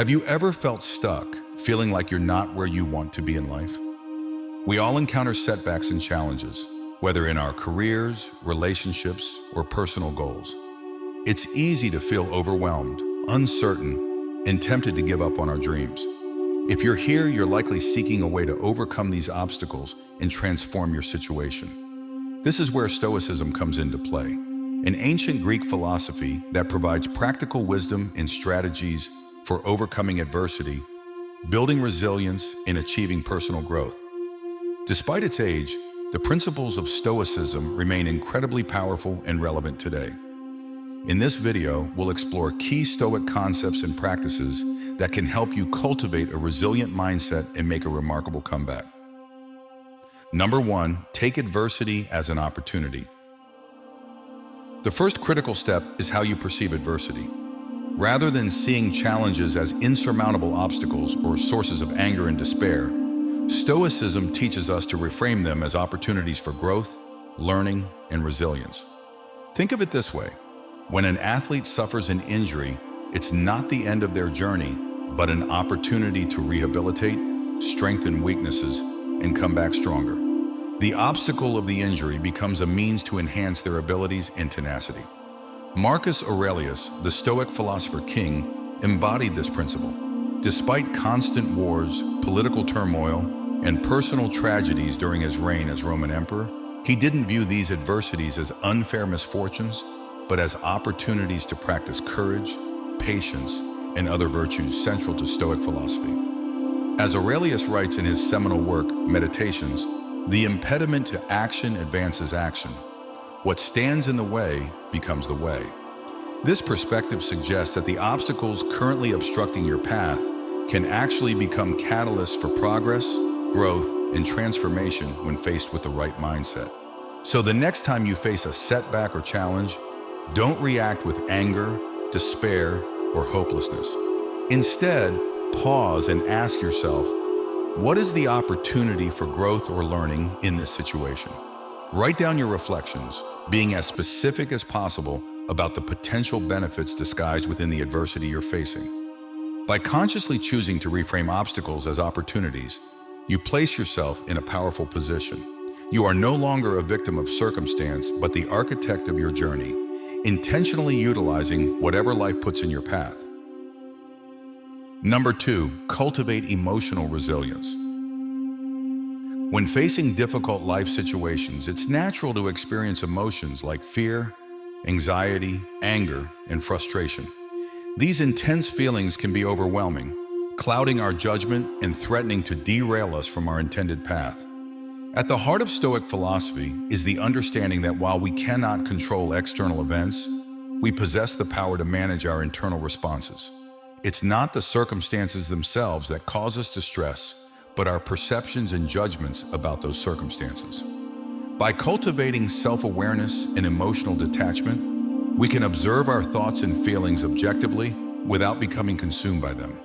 Have you ever felt stuck, feeling like you're not where you want to be in life? We all encounter setbacks and challenges, whether in our careers, relationships, or personal goals. It's easy to feel overwhelmed, uncertain, and tempted to give up on our dreams. If you're here, you're likely seeking a way to overcome these obstacles and transform your situation. This is where Stoicism comes into play, an ancient Greek philosophy that provides practical wisdom and strategies for overcoming adversity, building resilience, and achieving personal growth. Despite its age, the principles of Stoicism remain incredibly powerful and relevant today. In this video, we'll explore key Stoic concepts and practices that can help you cultivate a resilient mindset and make a remarkable comeback. Number 1, take adversity as an opportunity. The first critical step is how you perceive adversity. Rather than seeing challenges as insurmountable obstacles or sources of anger and despair, Stoicism teaches us to reframe them as opportunities for growth, learning, and resilience. Think of it this way. When an athlete suffers an injury, it's not the end of their journey, but an opportunity to rehabilitate, strengthen weaknesses, and come back stronger. The obstacle of the injury becomes a means to enhance their abilities and tenacity. Marcus Aurelius, the Stoic philosopher king, embodied this principle. Despite constant wars, political turmoil, and personal tragedies during his reign as Roman emperor, he didn't view these adversities as unfair misfortunes, but as opportunities to practice courage, patience, and other virtues central to Stoic philosophy. As Aurelius writes in his seminal work, Meditations, the impediment to action advances action. What stands in the way becomes the way. This perspective suggests that the obstacles currently obstructing your path can actually become catalysts for progress, growth, and transformation when faced with the right mindset. So the next time you face a setback or challenge, don't react with anger, despair, or hopelessness. Instead, pause and ask yourself, what is the opportunity for growth or learning in this situation? Write down your reflections, being as specific as possible about the potential benefits disguised within the adversity you're facing. By consciously choosing to reframe obstacles as opportunities, you place yourself in a powerful position. You are no longer a victim of circumstance, but the architect of your journey, intentionally utilizing whatever life puts in your path. Number 2, cultivate emotional resilience. When facing difficult life situations, it's natural to experience emotions like fear, anxiety, anger, and frustration. These intense feelings can be overwhelming, clouding our judgment and threatening to derail us from our intended path. At the heart of Stoic philosophy is the understanding that while we cannot control external events, we possess the power to manage our internal responses. It's not the circumstances themselves that cause us to stress, but our perceptions and judgments about those circumstances. By cultivating self-awareness and emotional detachment, we can observe our thoughts and feelings objectively without becoming consumed by them.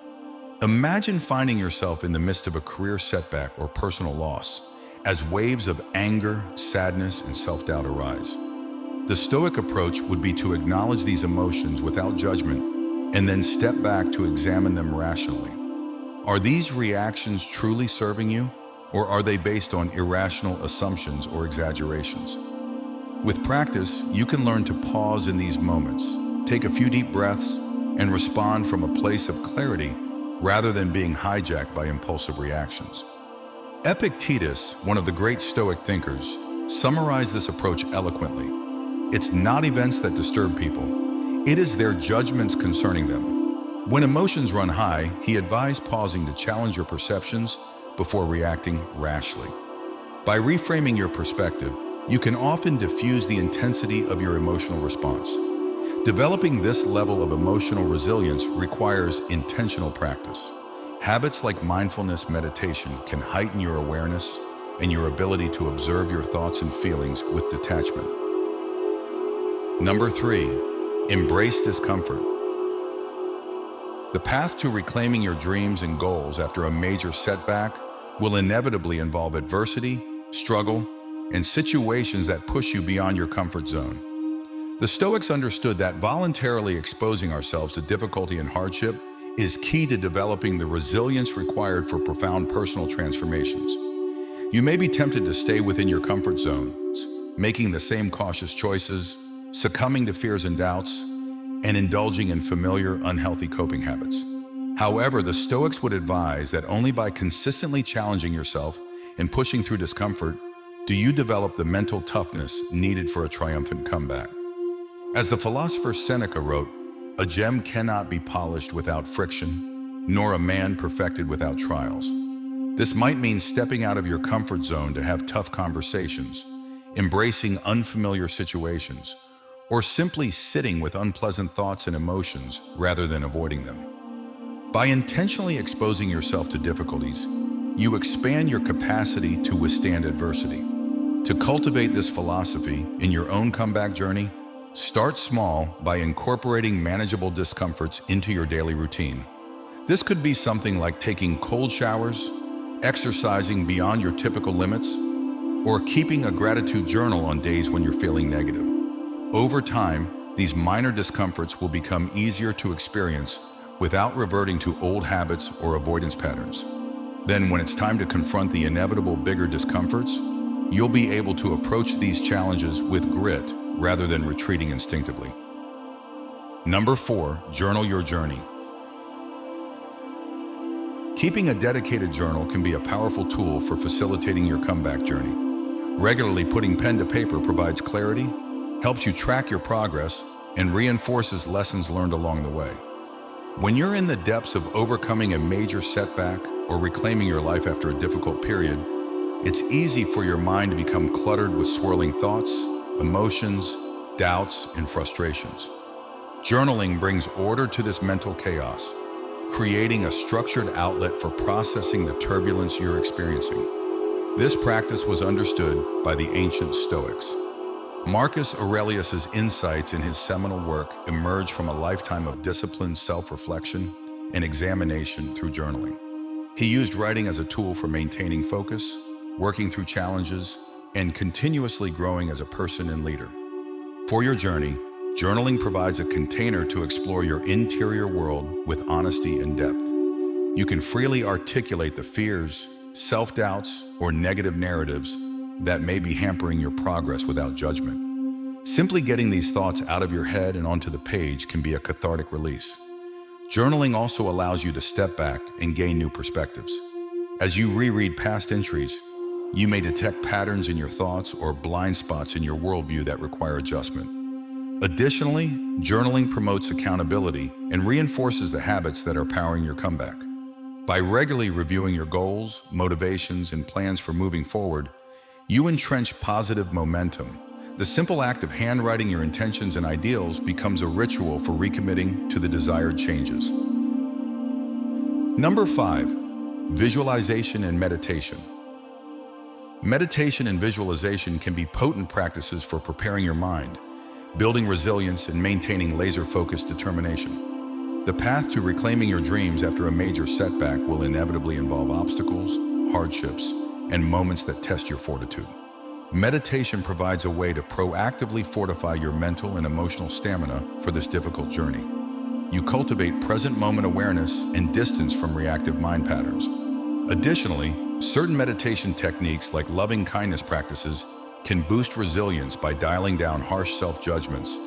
Imagine finding yourself in the midst of a career setback or personal loss, as waves of anger, sadness, and self-doubt arise. The Stoic approach would be to acknowledge these emotions without judgment and then step back to examine them rationally. Are these reactions truly serving you, or are they based on irrational assumptions or exaggerations? With practice, you can learn to pause in these moments, take a few deep breaths, and respond from a place of clarity rather than being hijacked by impulsive reactions. Epictetus, one of the great Stoic thinkers, summarized this approach eloquently. It's not events that disturb people, it is their judgments concerning them. When emotions run high, he advised pausing to challenge your perceptions before reacting rashly. By reframing your perspective, you can often diffuse the intensity of your emotional response. Developing this level of emotional resilience requires intentional practice. Habits like mindfulness meditation can heighten your awareness and your ability to observe your thoughts and feelings with detachment. Number 3, embrace discomfort. The path to reclaiming your dreams and goals after a major setback will inevitably involve adversity, struggle, and situations that push you beyond your comfort zone. The Stoics understood that voluntarily exposing ourselves to difficulty and hardship is key to developing the resilience required for profound personal transformations. You may be tempted to stay within your comfort zones, making the same cautious choices, succumbing to fears and doubts, and indulging in familiar, unhealthy coping habits. However, the Stoics would advise that only by consistently challenging yourself and pushing through discomfort do you develop the mental toughness needed for a triumphant comeback. As the philosopher Seneca wrote, "A gem cannot be polished without friction, nor a man perfected without trials." This might mean stepping out of your comfort zone to have tough conversations, embracing unfamiliar situations, or simply sitting with unpleasant thoughts and emotions rather than avoiding them. By intentionally exposing yourself to difficulties, you expand your capacity to withstand adversity. To cultivate this philosophy in your own comeback journey, start small by incorporating manageable discomforts into your daily routine. This could be something like taking cold showers, exercising beyond your typical limits, or keeping a gratitude journal on days when you're feeling negative. Over time, these minor discomforts will become easier to experience without reverting to old habits or avoidance patterns. Then, when it's time to confront the inevitable bigger discomforts, you'll be able to approach these challenges with grit rather than retreating instinctively. Number 4, journal your journey. Keeping a dedicated journal can be a powerful tool for facilitating your comeback journey. Regularly putting pen to paper provides clarity, helps you track your progress, and reinforces lessons learned along the way. When you're in the depths of overcoming a major setback or reclaiming your life after a difficult period, it's easy for your mind to become cluttered with swirling thoughts, emotions, doubts, and frustrations. Journaling brings order to this mental chaos, creating a structured outlet for processing the turbulence you're experiencing. This practice was understood by the ancient Stoics. Marcus Aurelius's insights in his seminal work emerged from a lifetime of disciplined self-reflection and examination through journaling. He used writing as a tool for maintaining focus, working through challenges, and continuously growing as a person and leader. For your journey, journaling provides a container to explore your interior world with honesty and depth. You can freely articulate the fears, self-doubts, or negative narratives that may be hampering your progress without judgment. Simply getting these thoughts out of your head and onto the page can be a cathartic release. Journaling also allows you to step back and gain new perspectives. As you reread past entries, you may detect patterns in your thoughts or blind spots in your worldview that require adjustment. Additionally, journaling promotes accountability and reinforces the habits that are powering your comeback. By regularly reviewing your goals, motivations, and plans for moving forward, you entrench positive momentum. The simple act of handwriting your intentions and ideals becomes a ritual for recommitting to the desired changes. Number 5, visualization and meditation. Meditation and visualization can be potent practices for preparing your mind, building resilience, and maintaining laser-focused determination. The path to reclaiming your dreams after a major setback will inevitably involve obstacles, hardships, and moments that test your fortitude. Meditation provides a way to proactively fortify your mental and emotional stamina for this difficult journey. You cultivate present moment awareness and distance from reactive mind patterns. Additionally, certain meditation techniques like loving kindness practices can boost resilience by dialing down harsh self-judgments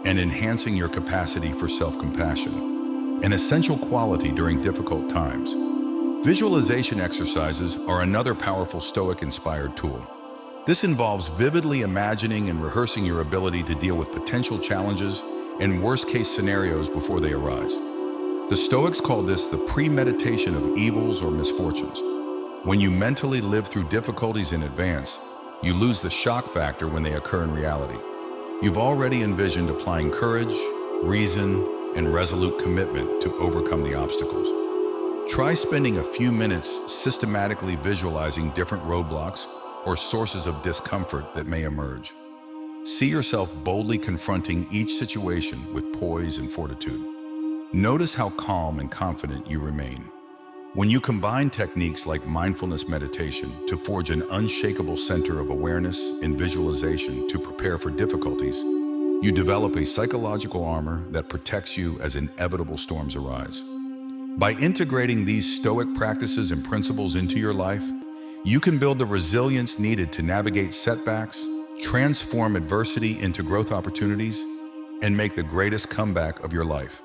and enhancing your capacity for self-compassion, an essential quality during difficult times. Visualization exercises are another powerful Stoic-inspired tool. This involves vividly imagining and rehearsing your ability to deal with potential challenges and worst-case scenarios before they arise. The Stoics call this the premeditation of evils or misfortunes. When you mentally live through difficulties in advance, you lose the shock factor when they occur in reality. You've already envisioned applying courage, reason, and resolute commitment to overcome the obstacles. Try spending a few minutes systematically visualizing different roadblocks or sources of discomfort that may emerge. See yourself boldly confronting each situation with poise and fortitude. Notice how calm and confident you remain. When you combine techniques like mindfulness meditation to forge an unshakable center of awareness and visualization to prepare for difficulties, you develop a psychological armor that protects you as inevitable storms arise. By integrating these Stoic practices and principles into your life, you can build the resilience needed to navigate setbacks, transform adversity into growth opportunities, and make the greatest comeback of your life.